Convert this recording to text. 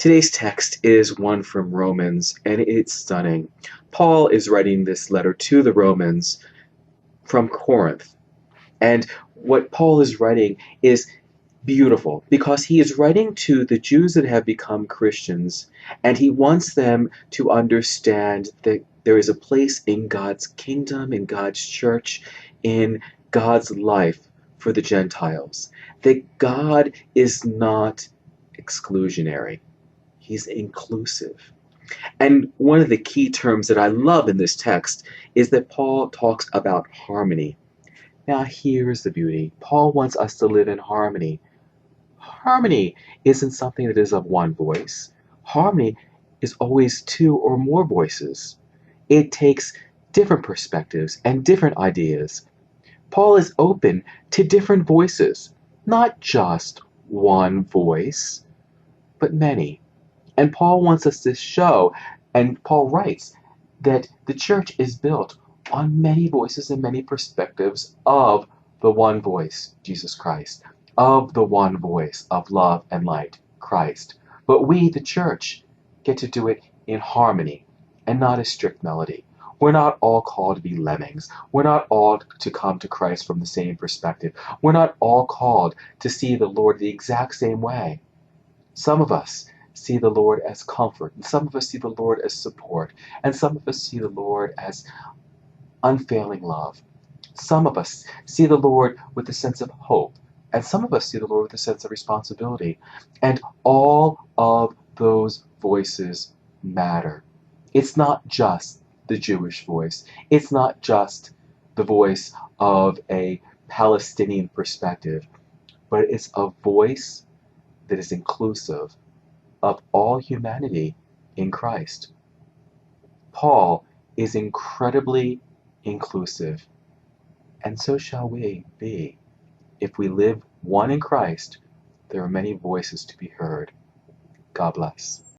Today's text is one from Romans, and it's stunning. Paul is writing this letter to the Romans from Corinth. And what Paul is writing is beautiful because he is writing to the Jews that have become Christians, and he wants them to understand that there is a place in God's kingdom, in God's church, in God's life for the Gentiles. That God is not exclusionary. He's inclusive. And one of the key terms that I love in this text is that Paul talks about harmony. Now, here's the beauty. Paul wants us to live in harmony. Harmony isn't something that is of one voice. Harmony is always two or more voices. It takes different perspectives and different ideas. Paul is open to different voices, not just one voice, but many. And Paul wants us to show, and Paul writes, that the church is built on many voices and many perspectives of the one voice, Jesus Christ, of the one voice of love and light, Christ. But we, the church, get to do it in harmony and not a strict melody. We're not all called to be lemmings. We're not all to come to Christ from the same perspective. We're not all called to see the Lord the exact same way. Some of us see the Lord as comfort, and some of us see the Lord as support, and some of us see the Lord as unfailing love. Some of us see the Lord with a sense of hope, and some of us see the Lord with a sense of responsibility. And all of those voices matter. It's not just the Jewish voice. It's not just the voice of a Palestinian perspective, but it's a voice that is inclusive of all humanity in Christ. Paul is incredibly inclusive, and so shall we be. If we live one in Christ, there are many voices to be heard. God bless.